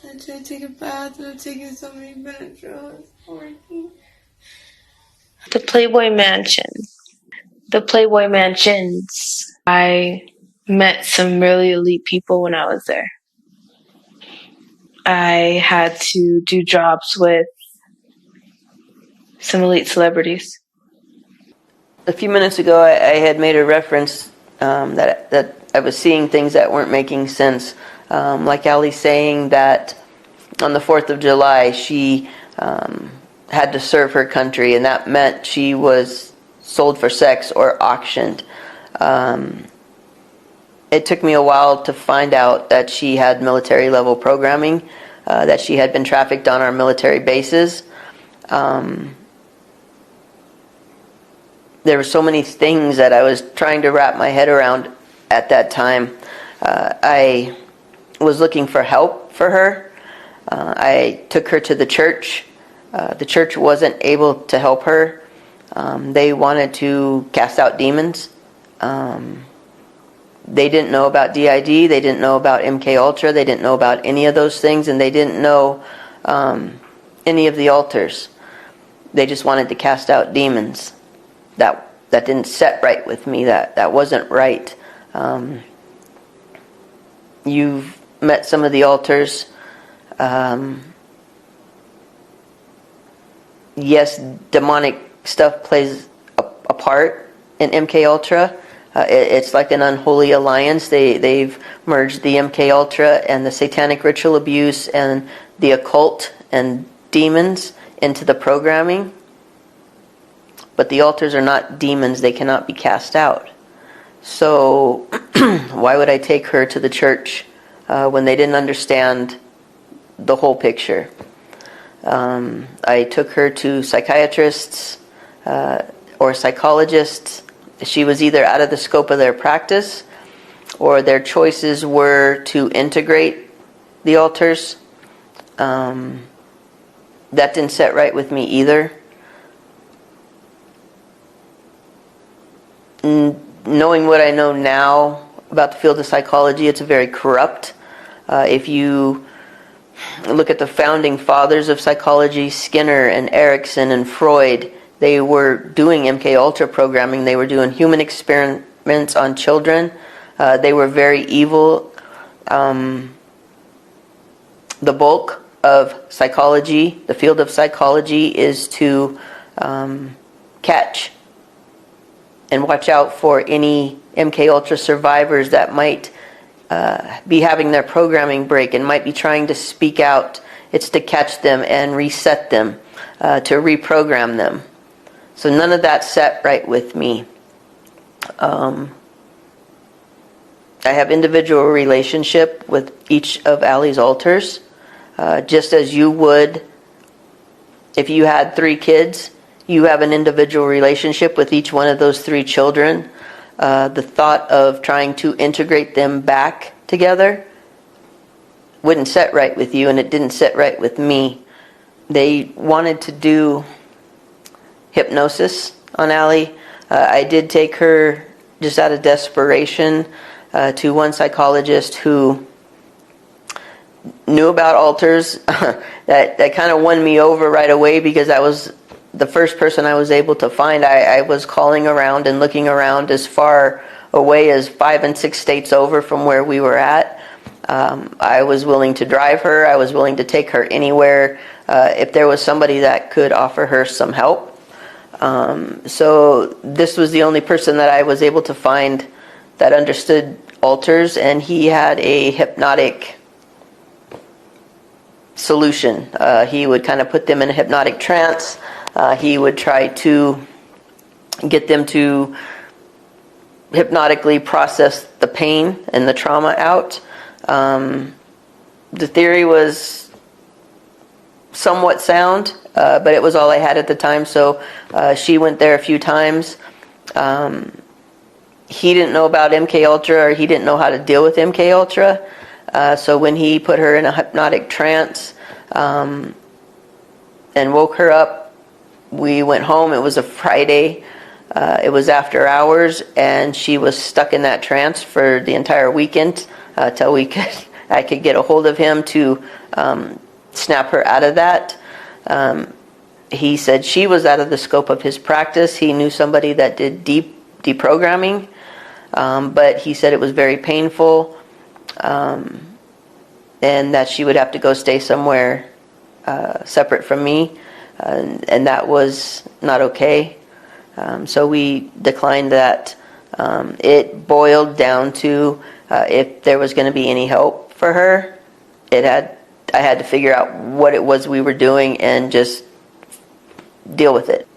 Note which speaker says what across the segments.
Speaker 1: I tried to take a bath and I've taken so many Benadryl. It's working.
Speaker 2: The Playboy Mansion. The Playboy Mansions. I met some really elite people when I was there. I had to do jobs with some elite celebrities.
Speaker 3: A few minutes ago, I had made a reference that I was seeing things that weren't making sense. Like Ali saying that on the 4th of July, she had to serve her country, and that meant she was sold for sex or auctioned. It took me a while to find out that she had military level programming, that she had been trafficked on our military bases. There were so many things that I was trying to wrap my head around at that time. I was looking for help for her. I took her to the church. The church wasn't able to help her. They wanted to cast out demons. They didn't know about DID. They didn't know about MK Ultra. They didn't know about any of those things, and they didn't know any of the altars. They just wanted to cast out demons. That didn't set right with me. That wasn't right. You've met some of the altars. Yes, demonic stuff plays a part in MK Ultra. It's like an unholy alliance. They've merged the MK Ultra and the satanic ritual abuse and the occult and demons into the programming. But the altars are not demons. They cannot be cast out. So why would I take her to the church when they didn't understand the whole picture? I took her to psychiatrists or psychologists. She was either out of the scope of their practice, or their choices were to integrate the altars. That didn't set right with me either. Knowing what I know now about the field of psychology, it's very corrupt. If you look at the founding fathers of psychology, Skinner and Erickson and Freud, they were doing MK Ultra programming. They were doing human experiments on children. They were very evil. The bulk of psychology, the field of psychology, is to catch and watch out for any MK Ultra survivors that might be having their programming break and might be trying to speak out. It's to catch them and reset them, to reprogram them. So none of that set right with me. I have individual relationship with each of Allie's altars, just as you would if you had 3 kids. You have an individual relationship with each one of those 3 children. The thought of trying to integrate them back together wouldn't set right with you, and it didn't set right with me. They wanted to do hypnosis on Allie. I did take her just out of desperation to one psychologist who knew about altars. that kind of won me over right away, because that was the first person I was able to find. I was calling around and looking around as far away as 5 and 6 states over from where we were at. I was willing to drive her. I was willing to take her anywhere if there was somebody that could offer her some help. So this was the only person that I was able to find that understood altars, and he had a hypnotic solution. He would kind of put them in a hypnotic trance. He would try to get them to hypnotically process the pain and the trauma out. The theory was somewhat sound, but it was all I had at the time. So she went there a few times. He didn't know about MK Ultra, or he didn't know how to deal with MK Ultra. So when he put her in a hypnotic trance and woke her up, we went home. It was a Friday. It was after hours, and she was stuck in that trance for the entire weekend till we could I could get a hold of him to snap her out of that. He said she was out of the scope of his practice. He knew somebody that did deprogramming, but he said it was very painful, and that she would have to go stay somewhere separate from me, and that was not okay. So we declined that. It boiled down to if there was going to be any help for her, I had to figure out what it was we were doing and just deal with it.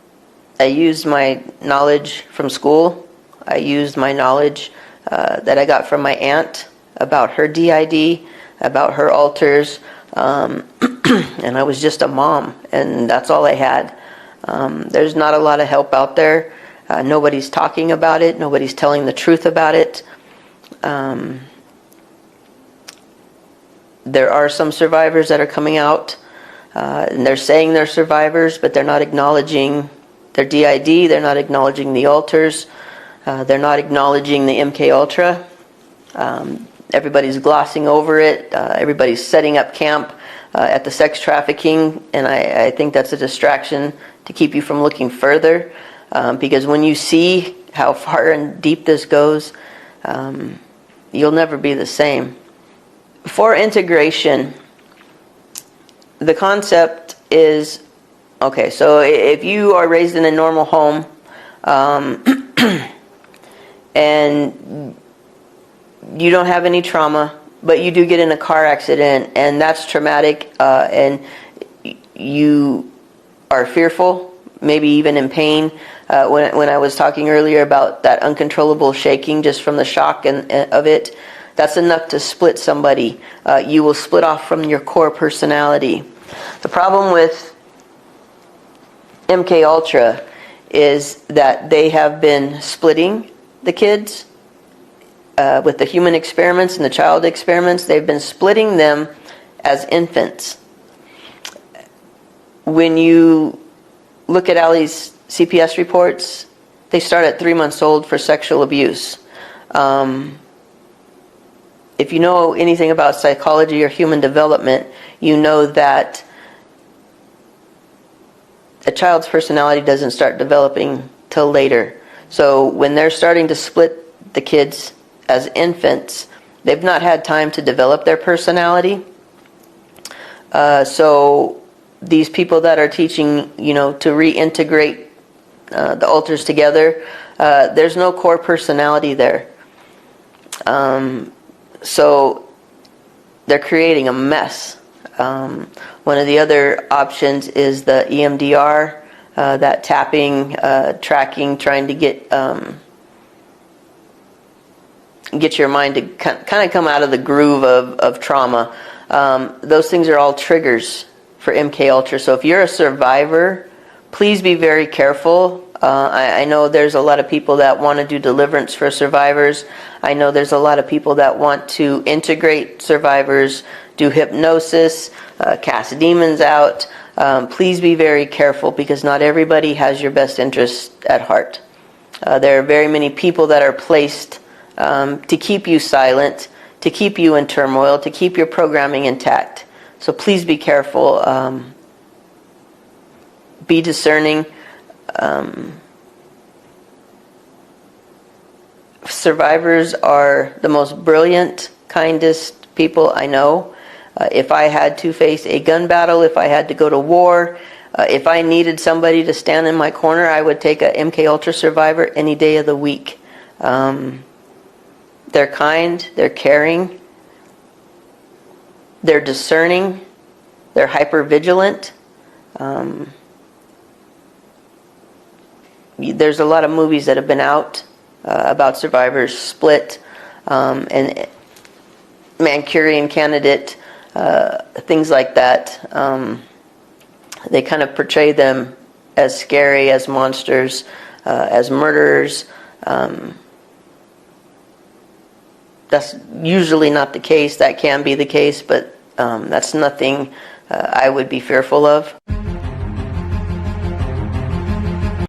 Speaker 3: I used my knowledge from school. I used my knowledge that I got from my aunt about her DID, about her altars, and I was just a mom, and that's all I had. There's not a lot of help out there. Nobody's talking about it. Nobody's telling the truth about it. There are some survivors that are coming out, and they're saying they're survivors, but they're not acknowledging their DID. They're not acknowledging the altars. They're not acknowledging the MK Ultra. Everybody's glossing over it. Everybody's setting up camp at the sex trafficking, and I think that's a distraction to keep you from looking further, because when you see how far and deep this goes, you'll never be the same. For integration, the concept is, okay, so if you are raised in a normal home, and you don't have any trauma, but you do get in a car accident, and that's traumatic, and you are fearful, maybe even in pain. When I was talking earlier about that uncontrollable shaking just from the shock of it, that's enough to split somebody. You will split off from your core personality. The problem with MK Ultra is that they have been splitting the kids with the human experiments and the child experiments. They've been splitting them as infants. When you look at Allie's CPS reports, they start at 3 months old for sexual abuse. If you know anything about psychology or human development, you know that a child's personality doesn't start developing till later. So when they're starting to split the kids as infants, they've not had time to develop their personality. So these people that are teaching, to reintegrate the alters together, there's no core personality there. So they're creating a mess. One of the other options is the EMDR, that tapping, tracking, trying to get your mind to kind of come out of the groove of trauma. Those things are all triggers for MK Ultra. So if you're a survivor, please be very careful. I know there's a lot of people that want to do deliverance for survivors. I know there's a lot of people that want to integrate survivors, do hypnosis, cast demons out. Please be very careful, because not everybody has your best interest at heart. There are very many people that are placed to keep you silent, to keep you in turmoil, to keep your programming intact. So please be careful. Be discerning. Survivors are the most brilliant, kindest people I know. If I had to face a gun battle, if I had to go to war, if I needed somebody to stand in my corner, I would take a MK Ultra survivor any day of the week. They're kind, they're caring, they're discerning, they're hyper-vigilant. There's a lot of movies that have been out about survivors, Split, and Manchurian Candidate, things like that. They kind of portray them as scary, as monsters, as murderers. That's usually not the case. That can be the case, but that's nothing I would be fearful of.